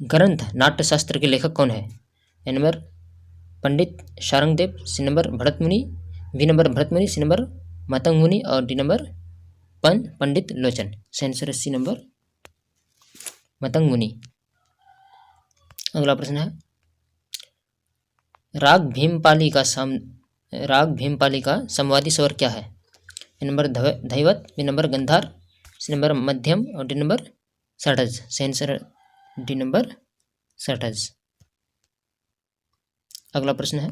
ग्रंथ नाट्यशास्त्र के लेखक कौन है? A number Pandit Sharangdev, C number Bharat मुनि, बी नंबर भरत मुनि, सी नंबर मतंग मुनि और डी नंबर पंडित लोचन। सही आंसर है सी नंबर मतंग मुनि। अगला प्रश्न है, राग भीमपाली का समवादी स्वर क्या है? ए नंबर धैवत, बी नंबर गंधार, सी नंबर मध्यम और डी नंबर षडज। सही आंसर है डी नंबर षडज। अगला प्रश्न है,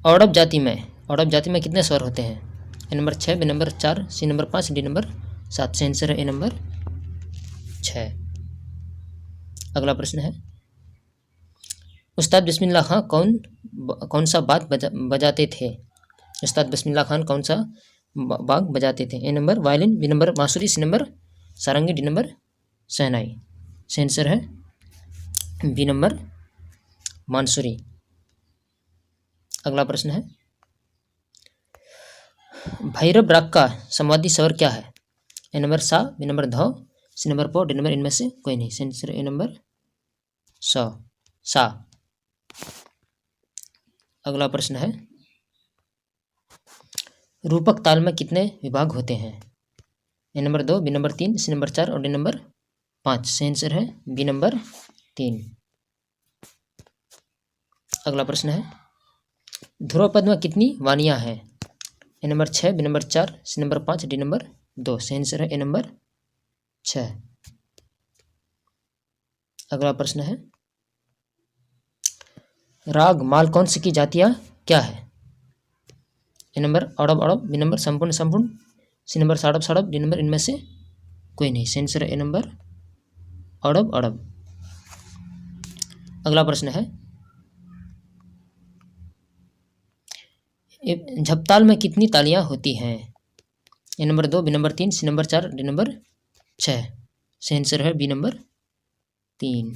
औडव जाति में कितने स्वर होते हैं? A number 6, B number 4, C number 5, D number 7। सही आंसर है ए नंबर 6। अगला प्रश्न है, उस्ताद बिस्मिल्लाह खां कौन सा बाग बजाते थे? उस्ताद बिस्मिल्लाह खान कौन सा बाग बजाते थे? A number violin, B number बांसुरी, सी नंबर सारंगी, डी नंबर शहनाई। सही आंसर है बी नंबर बांसुरी। अगला प्रश्न है, भैरव राग का समवादी स्वर क्या है? ए नंबर सा, बी नंबर धौ, सी नंबर पौ, डी नंबर इनमें से कोई नहीं। सही आंसर ए नंबर सा। अगला प्रश्न है, रूपक ताल में कितने विभाग होते हैं? A number 2, B number 3, C number 4 और डी नंबर 5। सही आंसर है बी नंबर 3। अगला प्रश्न है, ध्रुवपद में कितनी वाणियां हैं? A number 6, B number 4, C number 5, D number 2। सही आंसर है ए नंबर 6। अगला प्रश्न है, राग मालकौंस की जातियां क्या है? ए नंबर औडव औडव, बी नंबर संपूर्ण संपूर्ण, सी नंबर साड़ब साड़ब, डी नंबर इनमें से कोई नहीं। सही आंसर है ए नंबर औडव औडव। अगला प्रश्न है, झपताल में कितनी तालियां होती हैं? A number 2, B number 3, C number 4, D number 6। सही आंसर है बी नंबर 3।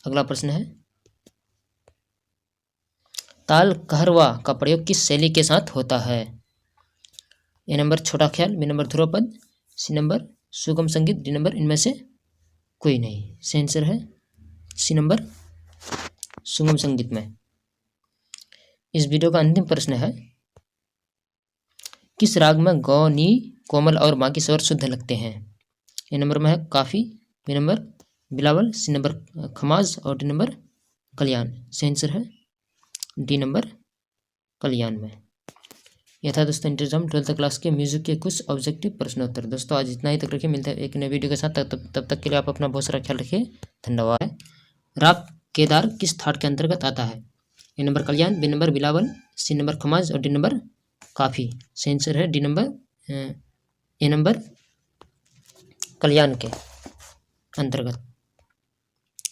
अगला प्रश्न है, ताल कहरवा का प्रयोग किस शैली के साथ होता है? ए नंबर छोटा ख्याल, बी नंबर ध्रुवपद, सी नंबर सुगम संगीत, डी नंबर इनमें से कोई नहीं। सही आंसर है सी नंबर सुगम संगीत में। इस वीडियो का अंतिम प्रश्न है, किस राग में गौ, नी, कोमल और बाकी स्वर शुद्ध लगते हैं? ए नंबर में है Kafi, B number Bilawal, C number Khamaj और डी नंबर कल्याण। सही आंसर है डी नंबर कल्याण में। यह था दोस्तों इंटरजाम 12th क्लास के म्यूजिक के कुछ ऑब्जेक्टिव प्रश्नोत्तर। दोस्तों आज इतना ही तक रखिए, मिलते हैं एक नए वीडियो के साथ। तब तक के लिए आप अपना बहुत सारा ख्याल रखिए। धन्यवाद। राग केदार किस थाट के अंतर्गत आता है? A number Kalyan, B number Bilawal, C number Khamaj और डी नंबर काफी। सही आंसर है D number A number Kalyan के अंतर्गत।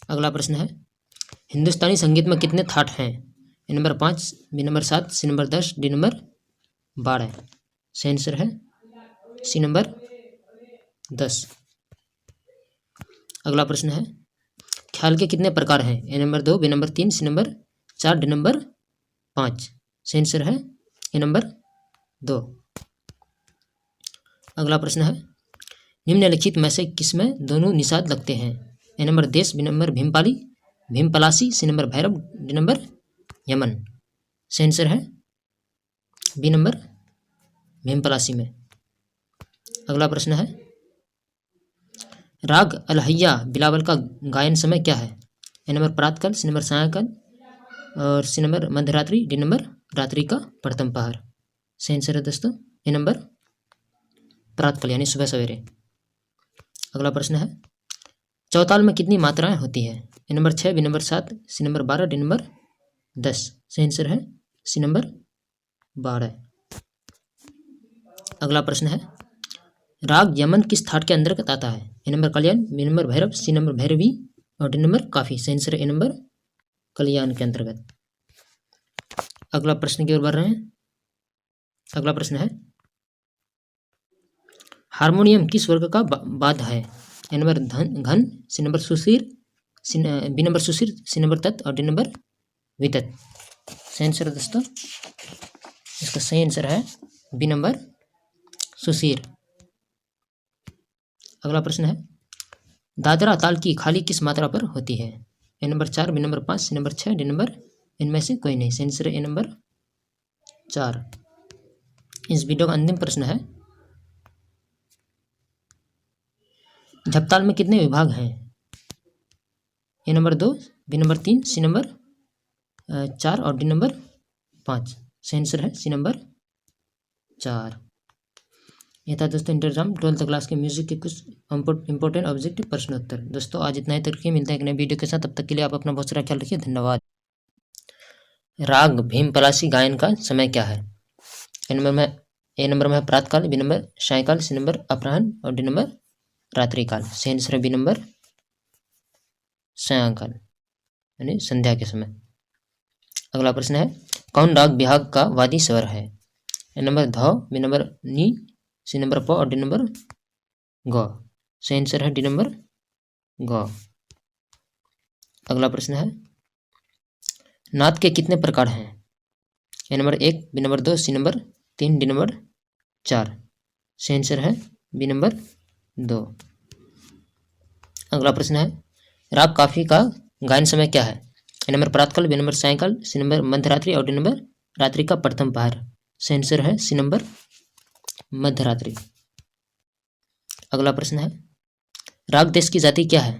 अगला प्रश्न है, हिंदुस्तानी संगीत में कितने थाट हैं? A number 5, B number 7, C number 10, D number 12। सही आंसर है सी नंबर 10। अगला प्रश्न है, ख्याल के कितने प्रकार हैं? A number 2, B number 3, C number 4, D number 5। सही आंसर है ए नंबर 2। अगला प्रश्न है, निम्नलिखित में से किसमें दोनों निषाद लगते हैं? A number Desh, B number Bhimpali, Bhimpalasi, C number Bhairav, D number Yaman. सही आंसर है बी नंबर भीमपलासी में। अगला प्रश्न है, राग अलहैया बिलावल का गायन समय क्या है? ए नंबर प्रातःकाल, सी नंबर सायंकाल और सी नंबर मध्यरात्रि, डी नंबर रात्रि का प्रथम पहर। सही आंसर है दोस्तों ए नंबर प्रातःकाल यानी सुबह सवेरे। अगला प्रश्न है, चौताल में कितनी मात्राएं होती है? A number 6, B number 7, C number 12, D number 10। सही आंसर है सी नंबर 12। अगला प्रश्न है, राग यमन किस थाट के अंतर्गत आता है? A number Kalyan, B number Bhairav, C number Bhairavi और डी नंबर काफी। सही आंसर है ए नंबर कल्याण के अंतर्गत। अगला प्रश्न की ओर बढ़ रहे हैं। अगला प्रश्न है, हारमोनियम किस वर्ग का वाद्य है? ए नंबर घन, सी number Sushir, B number Sushir, सी नंबर तत् और डी नंबर वितत। सही आंसर है दोस्तों इसका सही आंसर है बी नंबर सुशीर। अगला प्रश्न है, दादरा ताल की खाली किस मात्रा पर होती है? A number 4, B number 5, C number 6, D number इनमें से कोई नहीं। आंसर है ए नंबर 4। इस वीडियो का अंतिम प्रश्न है, झपताल में कितने विभाग हैं? A number 2, B number 3, C number 4 और डी नंबर 5। आंसर है सी नंबर 4। यह था दोस्तों इंटर एग्जाम 12th क्लास के म्यूजिक के कुछ इंपॉर्टेंट ऑब्जेक्टिव प्रश्नोत्तर। दोस्तों आज इतना ही तक के, मिलते हैं एक नए वीडियो के साथ। तब तक के लिए आप अपना बहुत सारा ख्याल रखिए। धन्यवाद। राग भीमपलासी गायन का समय क्या है? ए नंबर में है प्रातःकाल, बी नंबर सायंकाल, सी नंबर अपराह्न और डी नंबर रात्रिकाल। सही आंसर है बी नंबर सायंकाल यानी संध्या के समय। अगला प्रश्न है, कौन राग बिहाग का वादी स्वर है? ए नंबर ध, बी नंबर नी, सी नंबर प और डी नंबर ग। सही आंसर है डी नंबर ग। अगला प्रश्न है, नाद के कितने प्रकार हैं? A number 1, B number 2, C number 3, D number 4। सही आंसर है बी नंबर 2। अगला प्रश्न है, राग काफी का गायन समय क्या है? ए नंबर प्रातःकाल, बी नंबर सायंकाल, सी नंबर मध्यरात्रि और डी नंबर रात्रि का प्रथम पहर। सही आंसर है सी नंबर मध्यरात्रि। अगला प्रश्न है, राग देश की जाति क्या है?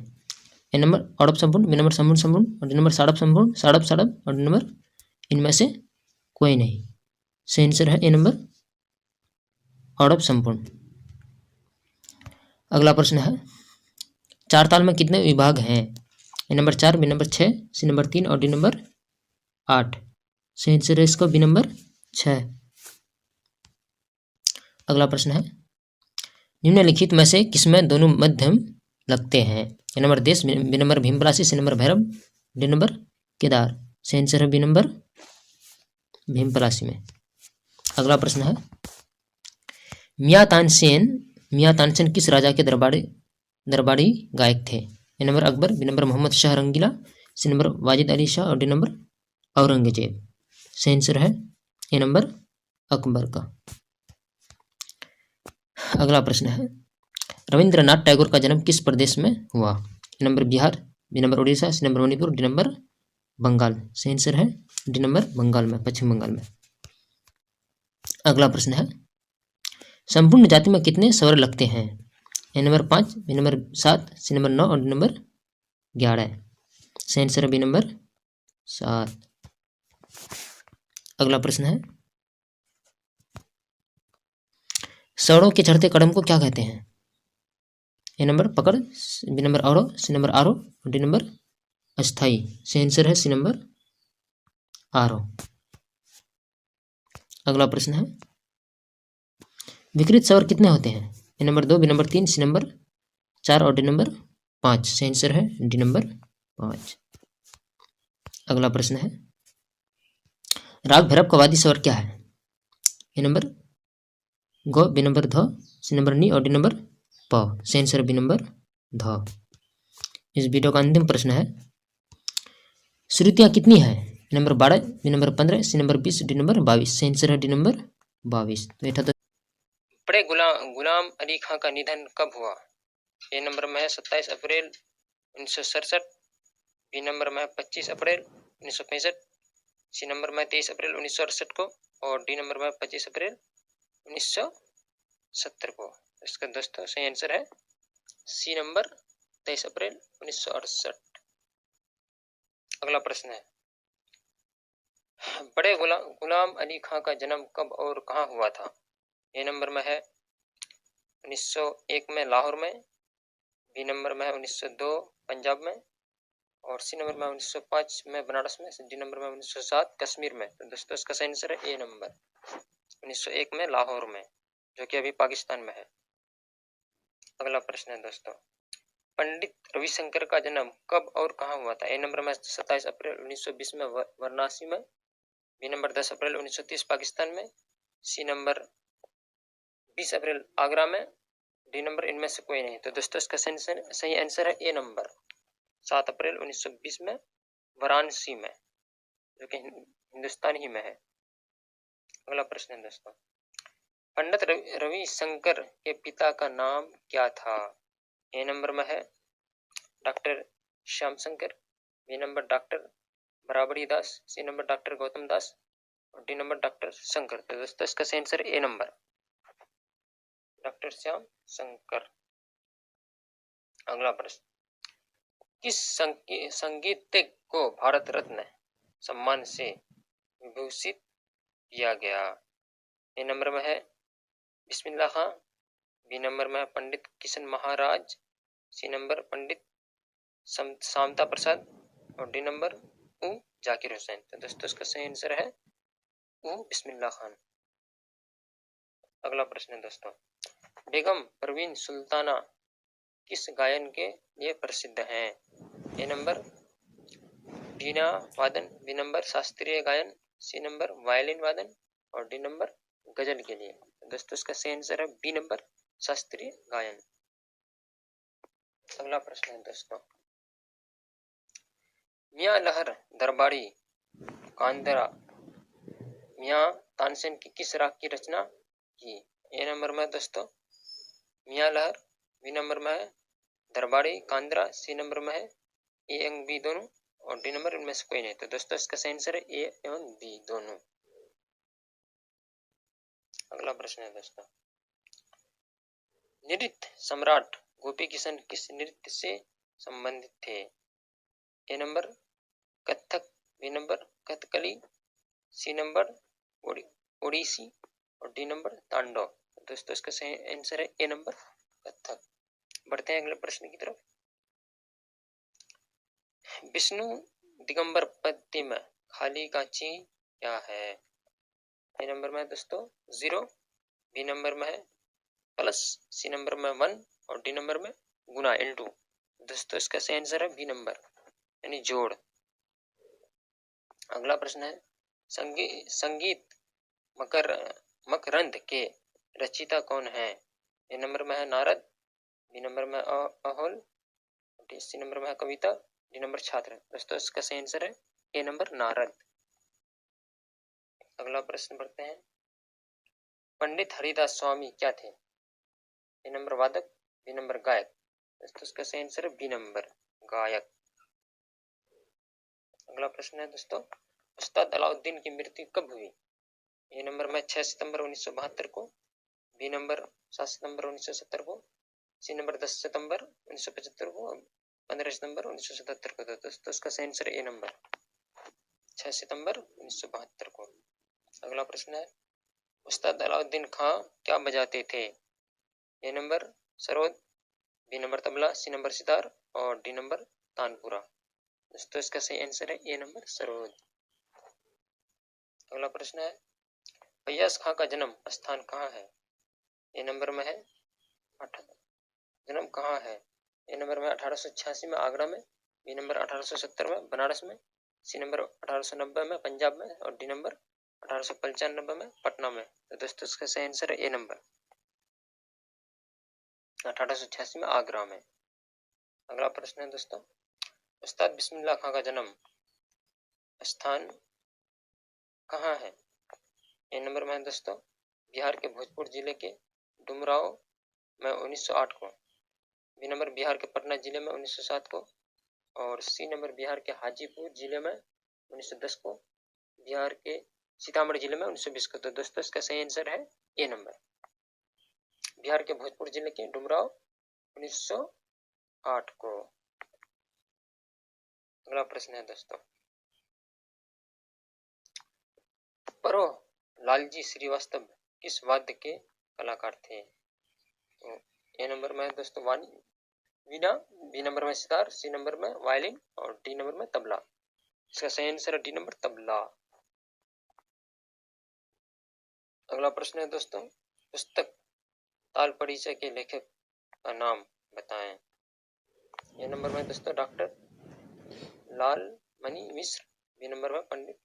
ए नंबर औडव संपूर्ण, बी नंबर संपूर्ण संपूर्ण और डी नंबर साड़व संपूर्ण साड़व साड़व और डी नंबर इनमें से कोई नहीं। सही आंसर है ए नंबर औडव संपूर्ण। अगला प्रश्न है, चार ताल में कितने विभाग हैं? A number 4, B number 6, C number 3 और डी नंबर 8। सही आंसर है इसका बी नंबर 6। अगला प्रश्न है, निम्नलिखित में से किसमें दोनों मध्यम लगते हैं? A number Desh, B number Bhimpalasi, C number Bhairav, D number Kedar. सही आंसर है बी नंबर भीमपलासी में। अगला प्रश्न है, मियां तानसेन किस राजा के दरबारी गायक थे? A number Akbar, B number Mohammad Shah Rangila, C number Wajid Ali Shah और डी नंबर औरंगजेब। सही आंसर है ए नंबर अकबर का। अगला प्रश्न है, रविंद्रनाथ टैगोर का जन्म किस प्रदेश में हुआ? A number Bihar, B number Orissa, C number Manipur, D number Bengal. सही आंसर है डी नंबर बंगाल में, पश्चिम बंगाल में। अगला प्रश्न है, संपूर्ण जाति में कितने स्वर लगते हैं? A number 5, B number 7, C number 9 और डी नंबर 11। सही आंसर है बी नंबर 7। अगला प्रश्न है, स्वरों के चढ़ते कदम को क्या कहते हैं? ए नंबर पकड़, बी नंबर अवरोह, सी नंबर आरोह और डी नंबर अस्थाई। सही आंसर है सी नंबर आरोह। अगला प्रश्न है, विकृत स्वर कितने होते हैं? A number 2, B number 3, C number 4 और डी नंबर 5। सही आंसर है डी नंबर 5। अगला प्रश्न है, राग भैरव का वादी स्वर क्या है? ए नंबर ग, बी नंबर ध, सी नंबर नी और डी नंबर प। सही आंसर बी नंबर ध। इस वीडियो का अंतिम प्रश्न है, श्रुतियां कितनी है? A number 12, B number 15, C number 20, D number 22। सही आंसर है डी नंबर 22। तो बड़े गुलाम अली खां का निधन कब हुआ? ए नंबर में है 27 अप्रैल 1967, बी नंबर में है 25 अप्रैल 1965, सी नंबर में 23 अप्रैल 1968 को और डी नंबर में 25 अप्रैल 1970 को। इसका दोस्तों सही आंसर है सी नंबर 23 अप्रैल 1968। अगला प्रश्न है, बड़े गुलाम अली खां का जन्म कब और कहाँ हुआ था? ए नंबर में है 1901 में लाहौर में, बी नंबर में है 1902 पंजाब में और सी नंबर में 1905 में बनारस में, डी नंबर में 1907 कश्मीर में। तो दोस्तों इसका सही आंसर है ए नंबर 1901 में लाहौर में, जो कि अभी पाकिस्तान में है। अगला प्रश्न है दोस्तों, पंडित रविशंकर का जन्म कब और कहाँ हुआ था? ए नंबर में 27 अप्रैल 1920 में वाराणसी में, बी नंबर 10 अप्रैल 1930 पाकिस्तान में, सी नंबर 20 अप्रैल आगरा में, डी नंबर इनमें से कोई नहीं। तो दोस्तों इसका सही आंसर है ए नंबर 7 अप्रैल 1920 में वाराणसी में, जो कि हिंदुस्तान ही में है। अगला प्रश्न है दोस्तों, पंडित रविशंकर के पिता का नाम क्या था? ए नंबर में है doctor Shyam Shankar, B number doctor Barabari Das, C number doctor Gautam Das और डी नंबर डॉक्टर शंकर। तो दोस्तों इसका सही answer A number, doctor Shyam Shankar. अगला प्रश्न, किस संगीतज्ञ को भारत रत्न सम्मान से विभूषित किया गया? ए नंबर में है बिस्मिल्लाह खां, बी नंबर में है पंडित किशन महाराज, सी नंबर पंडित शांता प्रसाद और डी नंबर उ जाकिर हुसैन। तो दोस्तों इसका सही आंसर है उ बिस्मिल्लाह खान। अगला प्रश्न है दोस्तों, बेगम परवीन सुल्ताना किस गायन के लिए प्रसिद्ध हैं? ए नंबर वीणा वादन, बी नंबर शास्त्रीय गायन, सी नंबर वायलिन वादन और डी नंबर गजल के लिए। दोस्तों इसका सही आंसर है बी नंबर शास्त्रीय गायन। अगला प्रश्न है दोस्तों, मियां लहर दरबारी कांदरा मियां तानसेन की किस राग की रचना की? ए नंबर में दोस्तों मियां लहर, बी नंबर में है दरबारी कांदरा, सी नंबर में है ए एवं बी दोनों और डी नंबर इनमें से कोई नहीं। तो दोस्तों इसका सही आंसर है ए एवं बी दोनों। अगला प्रश्न है दोस्तों, नृत्य सम्राट गोपी किशन किस नृत्य से संबंधित थे? A number Kathak, B number Kathakali, C number Odissi और डी नंबर तांडव। दोस्तों इसका सही आंसर है ए नंबर कथक। बढ़ते हैं अगले प्रश्न की तरफ। विष्णु दिगंबर पद्य में खाली कांची क्या है? ए नंबर में है दोस्तों 0, बी नंबर में है प्लस, सी नंबर में 1 और डी नंबर में गुना L2। दोस्तों इसका सही आंसर है बी नंबर यानी जोड़। अगला प्रश्न है, संगीत मकरंद के रचयिता कौन है? ए नंबर में है नारद, बी नंबर में अहोल, सी नंबर में है कविता, डी नंबर छात्र। दोस्तों इसका सही आंसर है ए नंबर नारद। अगला प्रश्न पढ़ते हैं, पंडित हरिदास स्वामी क्या थे? ए नंबर वादक, बी नंबर गायक। दोस्तों इसका सही आंसर है बी नंबर गायक। अगला प्रश्न है दोस्तों, उस्ताद अलाउद्दीन की मृत्यु कब हुई? ए नंबर में 6 सितंबर 1972 को, बी नंबर 7 सितंबर 1970 को, सी नंबर 10 सितंबर 1975 को, 15 सितंबर 1977 को। दोस्तों इसका सही आंसर ए नंबर 6 सितंबर 1972 को। अगला प्रश्न है, उस्ताद अलाउद्दीन खां क्या बजाते थे? A number sarod, B number tabla, C number sitar और डी नंबर तानपुरा। दोस्तों इसका सही आंसर है ए नंबर सरोद। अगला प्रश्न है, फैयाज खां का जन्म स्थान कहाँ है? ए नंबर में है जन्म कहाँ है? ए नंबर में 1886 में आगरा में, बी नंबर 1870 में बनारस में, सी नंबर 1890 में पंजाब में और डी नंबर 1895 में पटना में। तो दोस्तों इसका सही आंसर है ए नंबर 1886 में आगरा में। अगला प्रश्न है दोस्तों, उस्ताद बिस्मिल्लाह खां का जन्म स्थान कहाँ है? ए नंबर में है दोस्तों बिहार के भोजपुर जिले के डुमराव में 1908 को, बी नंबर बिहार के पटना जिले में 1907 को और सी नंबर बिहार के हाजीपुर जिले में 1910 को, बिहार के सीतामढ़ी जिले में 1920 को। तो दोस्तों इसका सही आंसर है ए नंबर बिहार के भोजपुर जिले के डुमराव 1908 को। अगला प्रश्न है दोस्तों, परो लालजी श्रीवास्तव किस वाद्य के कलाकार थे? तो ए नंबर में है दोस्तों वीणा, बी नंबर में सितार, सी नंबर में वायलिन और डी नंबर में तबला। इसका सही आंसर है डी नंबर तबला। अगला प्रश्न है दोस्तों, पुस्तक ताल परिचय के लेखक का नाम बताएं। ए नंबर में दोस्तों doctor Lal Mani Mishra, B number में पंडित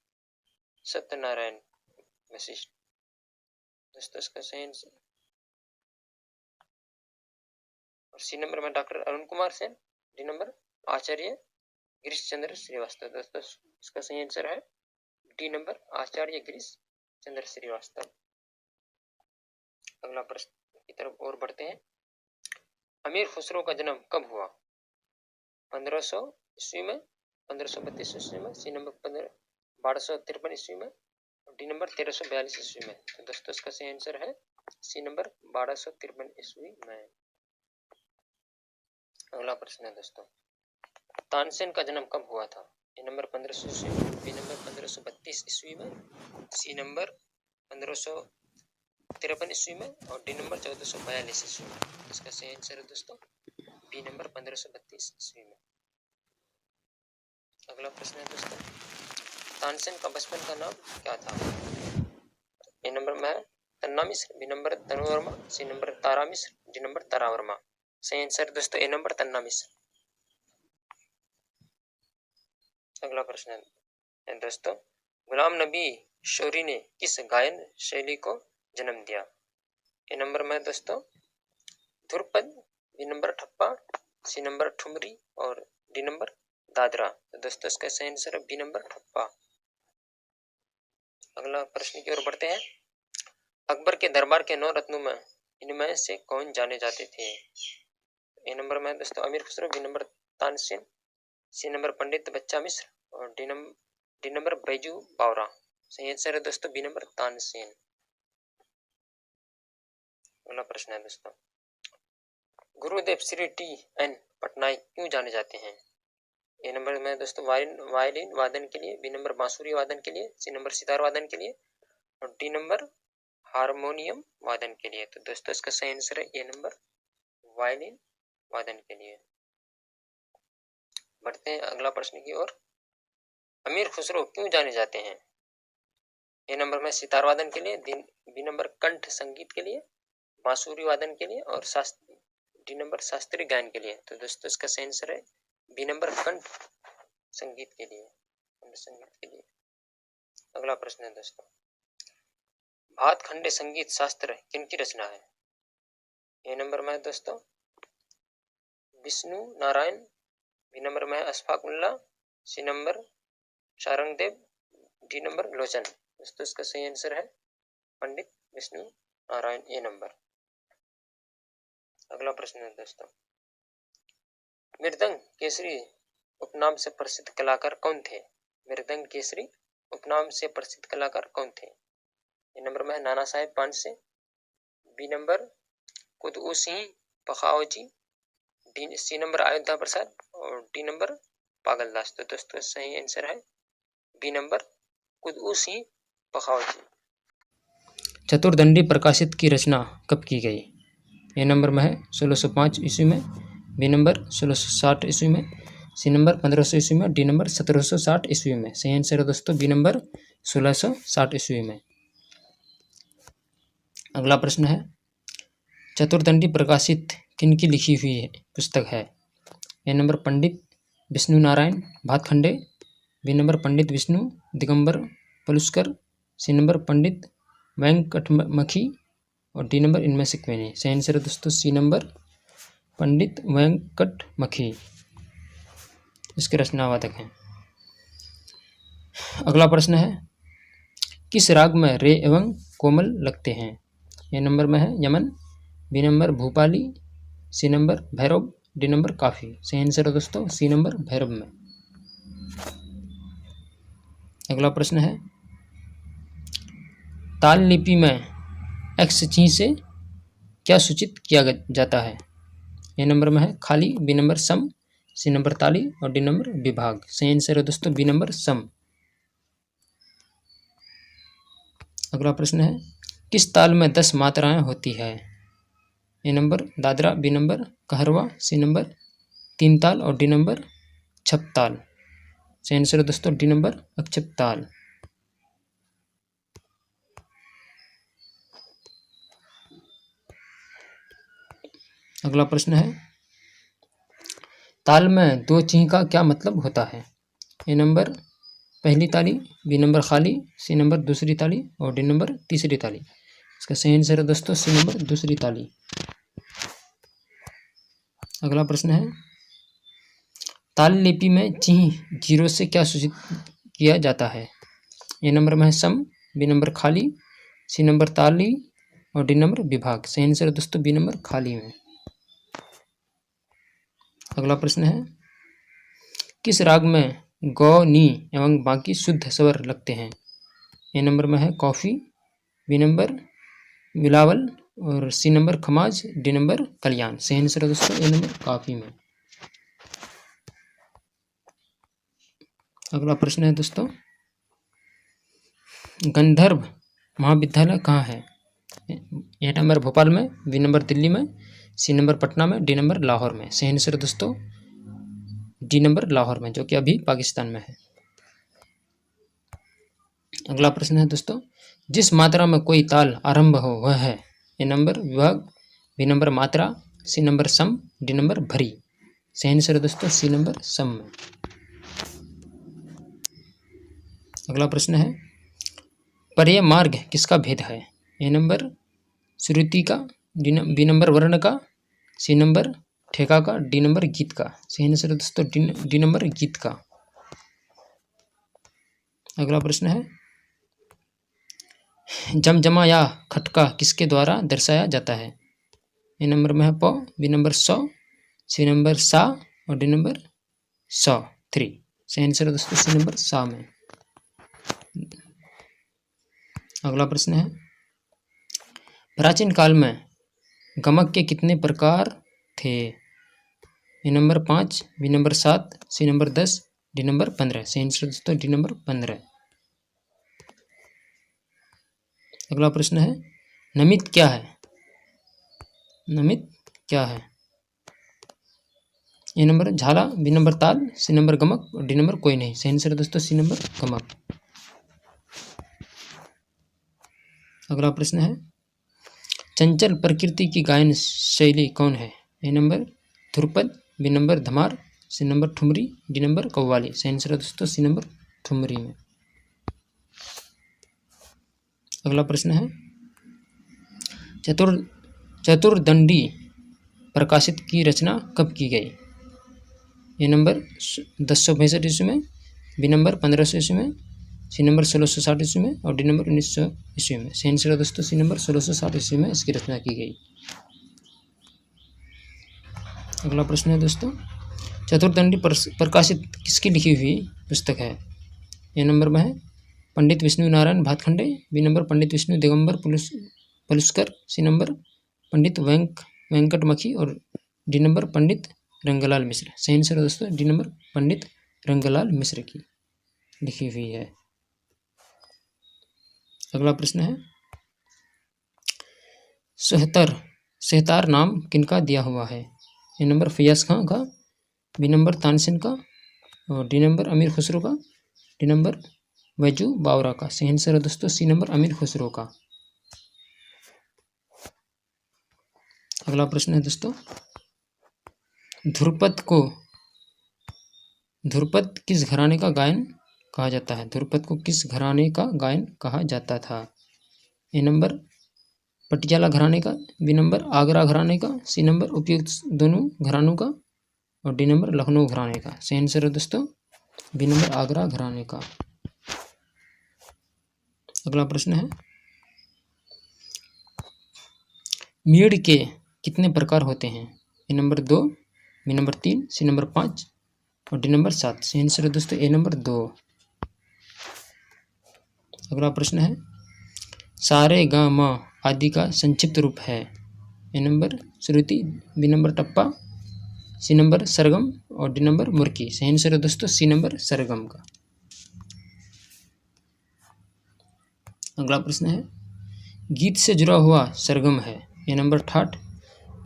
सत्यनारायण वशिष्ठ। दोस्तों इसका सही आंसर और सी नंबर में doctor Arun Kumar Sen, D number Acharya Girish Chandra Shrivastava. दोस्तों इसका सही आंसर है डी नंबर आचार्य गिरीश चंद्र श्रीवास्तव। अगला प्रश्न की तरफ और बढ़ते हैं, अमीर खुसरो का जन्म कब हुआ? 1500 ईस्वी में, 1532 ईस्वी में, सी नंबर 1253 ईस्वी में, डी नंबर 1342 ईस्वी में। तो दोस्तों इसका सही आंसर है सी नंबर 1253 ईस्वी में। अगला प्रश्न है दोस्तों, तानसेन का जन्म कब हुआ था? ए नंबर 1500 ईस्वी में, बी नंबर 1532 ईस्वी में, सी नंबर 1553 ईस्वी में और डी नंबर 1442 ईस्वी में। इसका सही आंसर है दोस्तों बी नंबर 1532 ईस्वी में। अगला प्रश्न है दोस्तों, तानसेन का बचपन का नाम क्या था? ए नंबर में है तन्ना मिश्र, बी नंबर तनु वर्मा, सी नंबर तारा मिश्र, डी नंबर तारा वर्मा। सही आंसर दोस्तों ए नंबर तन्ना मिश्र। अगला प्रश्न है दोस्तों, गुलाम नबी शौरी ने किस गायन शैली को जन्म दिया? ए नंबर में दोस्तों ध्रुपद, बी नंबर ठप्पा, सी नंबर ठुमरी और डी नंबर दादरा। तो दोस्तों इसका सही आंसर है बी नंबर ठप्पा। अगला प्रश्न की ओर बढ़ते हैं, अकबर के दरबार के 9 रत्नों में इनमें से कौन जाने जाते थे? ए नंबर में दोस्तों Amir Khusro, B number Tansen, C number Pandit Bachcha Mishra और डी नंबर बैजू बावरा। सही आंसर है दोस्तों बी नंबर तानसेन। अगला प्रश्न है दोस्तों, गुरुदेव श्री T.N. पटनायक क्यों जाने जाते हैं? ए नंबर में दोस्तों वायलिन वादन के लिए, बी नंबर बांसुरी वादन के लिए, सी नंबर सितार वादन के लिए और डी नंबर हारमोनियम वादन के लिए। तो दोस्तों इसका सही आंसर है ए नंबर वायलिन वादन के लिए। बढ़ते हैं अगला प्रश्न की ओर, अमीर खुसरो क्यों जाने जाते हैं? ए नंबर में सितार वादन के लिए, बी नंबर कंठ संगीत के लिए, बांसुरी वादन के लिए और डी नंबर शास्त्रीय गायन के लिए। तो दोस्तों इसका सही आंसर है बी नंबर कंठ संगीत के लिए। अगला प्रश्न है दोस्तों, भातखंडे संगीत शास्त्र किनकी रचना है? ए नंबर में है दोस्तों विष्णु नारायण, बी नंबर में है Ashfaq Ullah, C number Sharangdev, D number Lochan. दोस्तों इसका सही आंसर है पंडित विष्णु नारायण, ए नंबर। अगला प्रश्न है दोस्तों, मृदंग केसरी उपनाम से प्रसिद्ध कलाकार कौन थे? मृदंग केसरी उपनाम से प्रसिद्ध कलाकार कौन थे? ए नंबर में है Nana Saheb Pandse, B number Kutub Singh Pakhawaji, C number Ayodhya Prasad और डी नंबर पागलदास। तो दोस्तों सही आंसर है बी नंबर कुतुब सिंह पखावजी। चतुर्दंडी प्रकाशित की रचना कब की गई? ए नंबर में है 1605 ईस्वी में, बी नंबर 1660 ईस्वी में, सी नंबर 1500 ईस्वी में, डी नंबर 1760 ईस्वी में। सही आंसर है दोस्तों बी नंबर 1660 ईस्वी में। अगला प्रश्न है, चतुर्दंडी प्रकाशित किनकी लिखी हुई है पुस्तक है? A number Pandit Vishnu Narayan Bhatkhande, B number Pandit Vishnu Digambar Paluskar, C number पंडित वेंकटमखी और डी नंबर इनमें से कोई नहीं। सही आंसर है दोस्तों सी नंबर पंडित वेंकटमखी इसके रचनावादक हैं। अगला प्रश्न है, किस राग में रे एवं कोमल लगते हैं? ए नंबर में है Yaman, B number Bhupali, C number Bhairav, D number Kafi. सही आंसर है दोस्तों सी नंबर भैरव में। अगला प्रश्न है, ताल लिपि में एक्स चिन्ह से क्या सूचित किया जाता है? ए नंबर में है खाली, बी नंबर सम, सी नंबर ताली और डी नंबर विभाग। सही आंसर है दोस्तों बी नंबर सम। अगला प्रश्न है, किस ताल में 10 मात्राएं होती है? A number Dadra, B number Kaharwa, C number 3 ताल और डी नंबर छपताल। सही आंसर है दोस्तों डी नंबर अक्षपताल। अगला प्रश्न है, ताल में 2 चिन्ह का क्या मतलब होता है? ए नंबर पहली ताली, बी नंबर खाली, सी नंबर दूसरी ताली और डी नंबर तीसरी ताली। इसका सही आंसर है दोस्तों सी नंबर दूसरी ताली। अगला प्रश्न है, ताल लिपि में चिन्ह 0 से क्या सूचित किया जाता है? ए नंबर में है सम, बी नंबर खाली, सी नंबर ताली और डी नंबर विभाग। सही आंसर है दोस्तों बी नंबर खाली में। अगला प्रश्न है, किस राग में गौ, नी एवं बाकी शुद्ध स्वर लगते हैं? ए नंबर में है कॉफी, बी नंबर बिलावल और C number Khamaj, D number Kalyan. सही आंसर है दोस्तों ए नंबर काफी में। अगला प्रश्न है दोस्तों, गंधर्व महाविद्यालय कहाँ है? ए नंबर भोपाल में, बी नंबर दिल्ली में, सी नंबर पटना में, डी नंबर लाहौर में। सही आंसर है दोस्तों डी नंबर लाहौर में, जो कि अभी पाकिस्तान में है। अगला प्रश्न है दोस्तों, जिस मात्रा में कोई ताल आरंभ हो वह है? ए नंबर विभाग, बी नंबर मात्रा, सी नंबर सम, डी नंबर भरी। सही आंसर है दोस्तों सी नंबर सम में। अगला प्रश्न है, पर्याय मार्ग किसका भेद है? ए नंबर श्रुति का, बी नंबर वर्ण का, सी नंबर ठेका का, डी नंबर गीत का। सही आंसर है दोस्तों डी नंबर गीत का। अगला प्रश्न है, जमजमा या खटका किसके द्वारा दर्शाया जाता है? ए नंबर में है प, बी नंबर सौ, सी नंबर सा और डी नंबर 103। सही आंसर है दोस्तों सी नंबर सा में। अगला प्रश्न है, प्राचीन काल में गमक के कितने प्रकार थे? A number 5, B number 7, C number 10, D number 15। सही आंसर दोस्तों डी नंबर 15। अगला प्रश्न है, नमित क्या है? नमित क्या है? ए नंबर झाला, बी नंबर ताल, सी नंबर गमक और डी नंबर कोई नहीं। सही आंसर है दोस्तों सी नंबर गमक। अगला प्रश्न है, चंचल प्रकृति की गायन शैली कौन है? A number dhrupad, B number dhamar, C number thumri, D number qawwali. सही आंसर है दोस्तों सी नंबर ठुमरी में। अगला प्रश्न है, चतुर्दंडी प्रकाशित की रचना कब की गई? ए नंबर 1062 ईस्वी में, बी नंबर 1500 ईस्वी में, सी नंबर 1660 ईस्वी में और डी नंबर 1900 ईस्वी में। सही आंसर है दोस्तों सी नंबर 1660 ईस्वी में इसकी रचना की गई। अगला प्रश्न है दोस्तों, चतुर्दंडी प्रकाशित किसकी लिखी हुई पुस्तक है? ए नंबर में है पंडित विष्णु नारायण भातखंडे, बी नंबर पंडित विष्णु दिगंबर पलुस्कर, सी नंबर पंडित वेंकटमखी और डी नंबर पंडित रंगलाल मिश्र। सही आंसर है दोस्तों डी नंबर पंडित रंगलाल मिश्र की लिखी हुई है। अगला प्रश्न है, सहतार नाम किनका दिया हुआ है? ए नंबर फैयाज खां का, बी नंबर तानसेन का और डी नंबर अमीर खुसरो का, डी नंबर वैजू बावरा का। सही आंसर है दोस्तों सी नंबर अमीर खुसरो का। अगला प्रश्न है दोस्तों, ध्रुपद किस घराने का गायन कहा जाता है? ध्रुपद को किस घराने का गायन कहा जाता था? ए नंबर पटियाला घराने का, बी नंबर आगरा घराने का, सी नंबर उपयुक्त दोनों घरानों का और डी नंबर लखनऊ घराने का। सही आंसर है दोस्तों बी नंबर आगरा घराने का। अगला प्रश्न है, मेड़ के कितने प्रकार होते हैं? A number 2, B number 3, C number 5 और डी नंबर 7। सही आंसर है दोस्तों ए नंबर 2। अगला प्रश्न है, सारे ग म आदि का संक्षिप्त रूप है? A number Shruti, B number tappa, C number सरगम और डी नंबर मुर्की। सही आंसर है दोस्तों सी नंबर सरगम का। अगला प्रश्न है, गीत से जुड़ा हुआ सरगम है? ए नंबर ठाठ,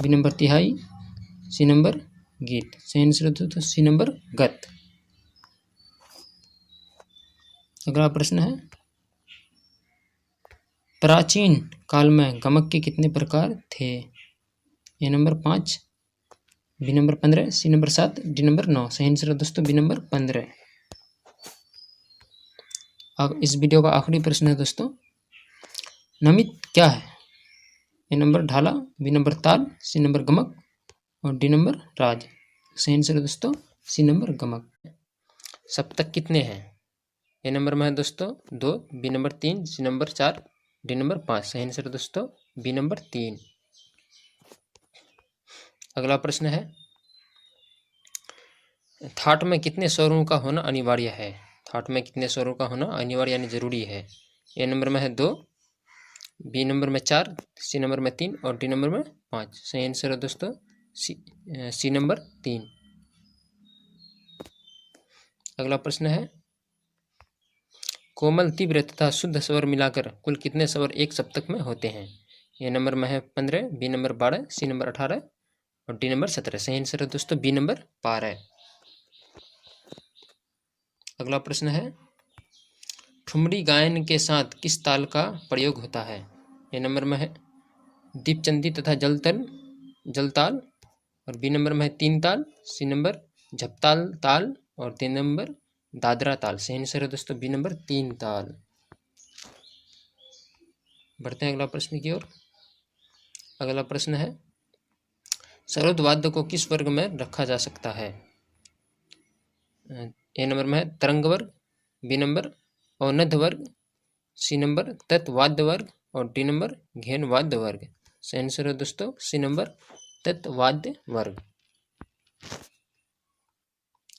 बी नंबर तिहाई, सी नंबर गीत। सही आंसर है दोस्तों सी नंबर गत। अगला प्रश्न है, प्राचीन काल में गमक के कितने प्रकार थे? A number 5, B number 15, C number 7, D number 9। सही आंसर है दोस्तों बी नंबर 15। अब इस वीडियो का आखिरी प्रश्न है दोस्तों, नमित क्या है? ए नंबर ढाला, बी नंबर ताल, सी नंबर गमक और डी नंबर राज। सही आंसर है दोस्तों सी नंबर गमक। सप्तक कितने हैं? ए नंबर में है दोस्तों 2, B number 3, C number 4, D number 5। सही आंसर है दोस्तों बी नंबर 3। अगला प्रश्न है, थाट में कितने स्वरों का होना अनिवार्य है? थाट में कितने स्वरों का होना अनिवार्य यानी जरूरी है? ए नंबर में है 2, बी नंबर में 4, सी नंबर में 3 और डी नंबर में 5। सही आंसर है दोस्तों सी नंबर 3। अगला प्रश्न है कोमल, तीव्र तथा शुद्ध स्वर मिलाकर कुल कितने स्वर एक सप्तक में होते हैं? ए नंबर में है 15, बी नंबर 12, सी नंबर 18 और डी नंबर 17। सही आंसर है दोस्तों बी नंबर 12। अगला प्रश्न है ठुमरी गायन के साथ किस ताल का प्रयोग होता है? ए नंबर में है दीपचंदी तथा जलताल और बी नंबर में है 3 ताल, सी नंबर झपताल ताल और डी नंबर दादरा ताल। सही आंसर है दोस्तों बी नंबर 3 ताल। बढ़ते हैं अगला प्रश्न की ओर। अगला प्रश्न है सरोद वाद्य को किस वर्ग में रखा जा सकता है? ए नंबर में है तरंग वर्ग, बी नंबर औनध वर्ग, सी नंबर तत्वाद्य वर्ग और डी नंबर घेन वाद्य वर्ग। सही आंसर है दोस्तों सी नंबर तत्वाद्य वर्ग।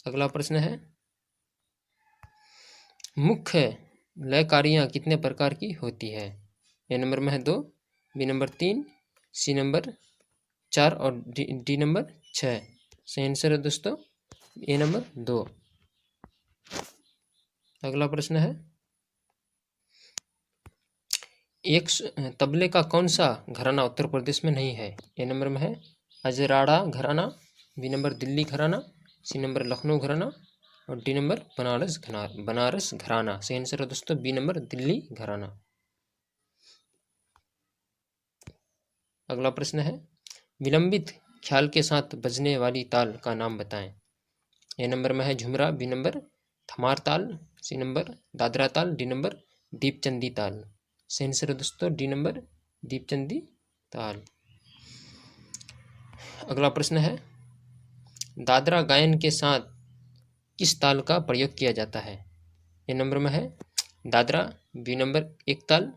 अगला प्रश्न है मुख्य लयकारियाँ कितने प्रकार की होती है? ए नंबर में है 2, बी नंबर 3, सी नंबर 4 और डी नंबर 6। सही आंसर है दोस्तों ए नंबर 2। अगला प्रश्न है एक तबले का कौन सा घराना उत्तर प्रदेश में नहीं है? ए नंबर में है अजराड़ा घराना, बी नंबर दिल्ली घराना, सी नंबर लखनऊ घराना और डी नंबर बनारस घराना। सही आंसर है दोस्तों बी नंबर दिल्ली घराना। अगला प्रश्न है विलंबित ख्याल के साथ बजने वाली ताल का नाम बताएं। ए नंबर में है झुमरा, बी नंबर थमार ताल, सी नंबर दादरा ताल, डी नंबर दीपचंदी ताल। सही आंसर है दोस्तों डी नंबर दीपचंदी ताल। अगला प्रश्न है दादरा गायन के साथ किस ताल का प्रयोग किया जाता है? ए नंबर में है दादरा, बी नंबर एक ताल,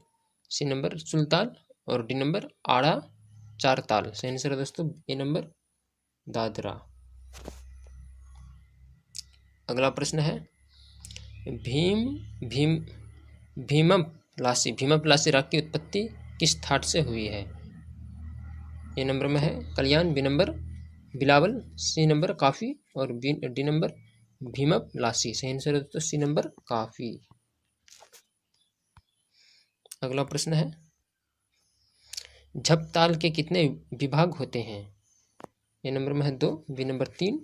सी नंबर सुलताल और डी नंबर आड़ा 4 ताल। सही आंसर है दोस्तों ए नंबर दादरा। अगला प्रश्न है भीमप्लासी राग की उत्पत्ति किस थाट से हुई है? ए नंबर में है Kalyan, B number Bilawal, C number Kafi और डी नंबर भीमप्लासी। सही आंसर है दोस्तों सी नंबर काफी। अगला प्रश्न है झप ताल के कितने विभाग होते हैं? ए नंबर में है 2, बी नंबर 3,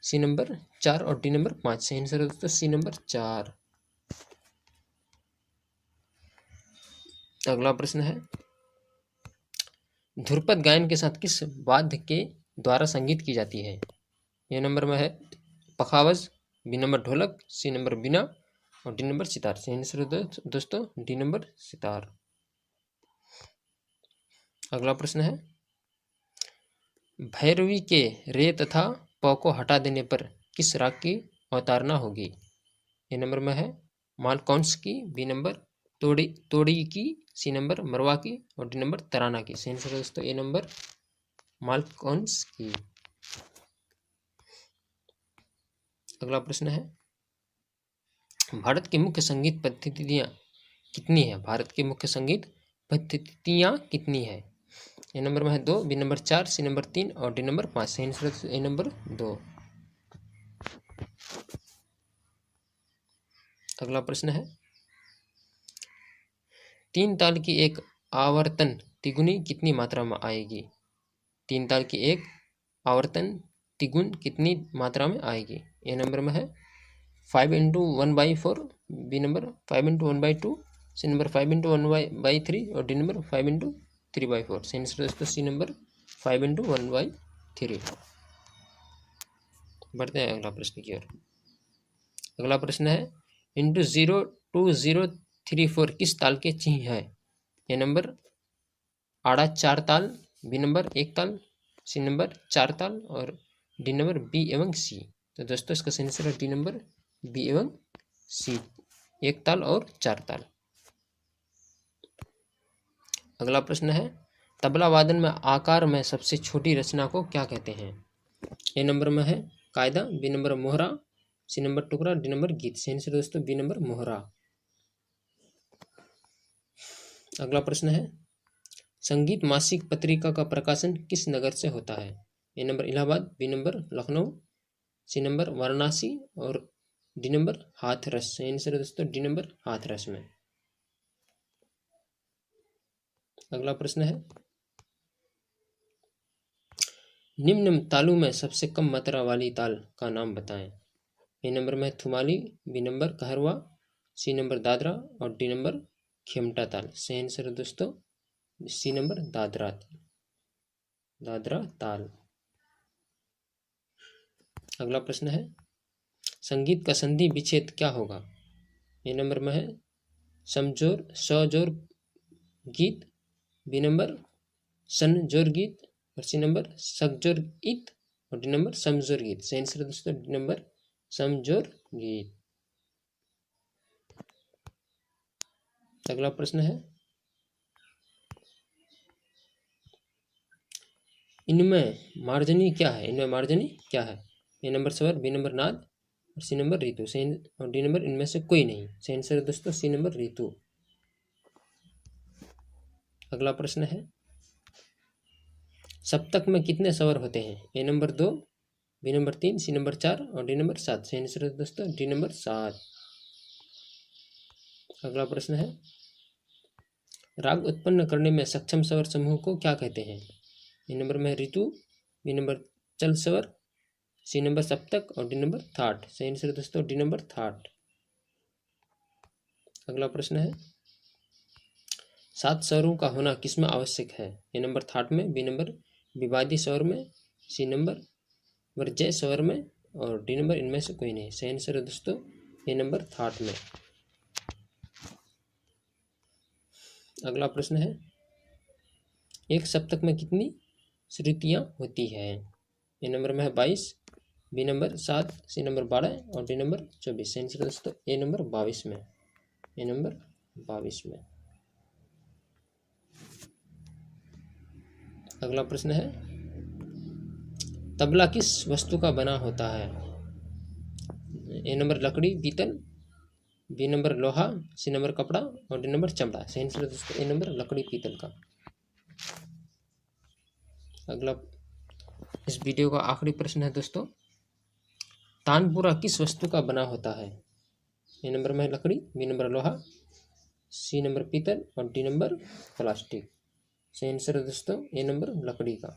सी नंबर 4 और डी नंबर 5। सही आंसर है दोस्तों सी नंबर 4। अगला प्रश्न है ध्रुपद गायन के साथ किस वाद्य के द्वारा संगीत की जाती है? ए नंबर में है पखावज, बी नंबर ढोलक, सी नंबर बीना और डी नंबर सितार। सही आंसर है दोस्तों डी नंबर सितार। अगला प्रश्न है भैरवी के रे तथा प को हटा देने पर किस राग की अवतारणा होगी? ए नंबर में है मालकौंस की, बी नंबर तोड़ी की, सी नंबर मरवा की और डी नंबर तराना की। सही आंसर है दोस्तों ए नंबर मालकौंस की। अगला प्रश्न है भारत की मुख्य संगीत पद्धतियाँ कितनी है? भारत की मुख्य संगीत पद्धतियाँ कितनी है? ए नंबर में है 2, बी नंबर 4, सी नंबर 3 और डी नंबर 5। सही आंसर है ए नंबर 2। अगला प्रश्न है 3 ताल की एक आवर्तन तिगुनी कितनी मात्रा में आएगी? 3 ताल की एक आवर्तन तिगुन कितनी मात्रा में आएगी? ए नंबर में है 5 × 1/4, बी नंबर 5 × 1/2, सी नंबर 5 × 1/3 और डी नंबर 5 × 3/4। सही आंसर दोस्तों सी नंबर 5 × 1/3। बढ़ते हैं अगला प्रश्न की ओर। अगला प्रश्न है इंटू 0 2 0 3 4 किस ताल के चिन्ह है? ए नंबर आड़ा 4 ताल, बी नंबर 1 ताल, सी नंबर 4 ताल और डी नंबर बी एवं सी। तो दोस्तों इसका सही आंसर है डी नंबर बी एवं सी, 1 ताल और 4 ताल। अगला प्रश्न है तबला वादन में आकार में सबसे छोटी रचना को क्या कहते हैं? ए नंबर में है कायदा, बी नंबर मोहरा, सी नंबर टुकड़ा, डी नंबर गीत। सही आंसर दोस्तों बी नंबर मोहरा। अगला प्रश्न है, संगीत मासिक पत्रिका का प्रकाशन किस नगर से होता है? A number Allahabad, B number Lucknow, C number Varanasi और डी नंबर हाथरस। सही आंसर है दोस्तों डी नंबर हाथरस में। अगला प्रश्न है, निम्न तालों में सबसे कम मात्रा वाली ताल का नाम बताएं। ए नंबर में थुमाली, B number Kaharwa, C number Dadra और डी नंबर खेमटा ताल। सही आंसर है दोस्तों सी नंबर दादरा ताल। अगला प्रश्न है, संगीत का संधि विच्छेद क्या होगा? ए नंबर में है समजोर सजोर गीत, बी नंबर सनजोर गीत और सी नंबर सगजोर गीत और डी नंबर समजोर गीत। सही आंसर है दोस्तों डी नंबर समजोर गीत। अगला प्रश्न है, इनमें मार्जनी क्या है? इनमें मार्जनी क्या है? ए नंबर स्वर, बी नंबर नाद और सी नंबर ऋतु। सही और डी नंबर इनमें से कोई नहीं। सही आंसर है दोस्तों सी नंबर ऋतु। अगला प्रश्न है, सप्तक में कितने स्वर होते हैं? A number 2, B number 3, C number 4 और डी नंबर 7। सही आंसर है दोस्तों डी नंबर 7। अगला प्रश्न है, राग उत्पन्न करने में सक्षम स्वर समूह को क्या कहते हैं? ए नंबर में ऋतु, बी नंबर चल स्वर, सी नंबर सप्तक और डी नंबर थाट। सही आंसर है दोस्तों डी नंबर थाट। अगला प्रश्न है, 7 स्वरों का होना किसमें आवश्यक है? ए नंबर थाट में, बी नंबर विवादी स्वर में, सी नंबर वर्ज्य स्वर में और डी नंबर इनमें से कोई नहीं। सही आंसर है दोस्तों ए नंबर थाट में। अगला प्रश्न है, एक सप्तक में कितनी श्रुतियां होती है? ए नंबर में है 22, बी नंबर 7, सी नंबर 12 और डी नंबर 24। सही आंसर दोस्तों ए नंबर 22 में। ए नंबर 22 में। अगला प्रश्न है, तबला किस वस्तु का बना होता है? ए नंबर लकड़ी पीतल, बी नंबर लोहा, सी नंबर कपड़ा और डी नंबर चमड़ा। सही आंसर है दोस्तों ए नंबर लकड़ी पीतल का। अगला इस वीडियो का आखिरी प्रश्न है दोस्तों, तानपुरा किस वस्तु का बना होता है? ए नंबर में लकड़ी, बी नंबर लोहा, सी नंबर पीतल और डी नंबर प्लास्टिक। सही आंसर है दोस्तों ए नंबर लकड़ी का।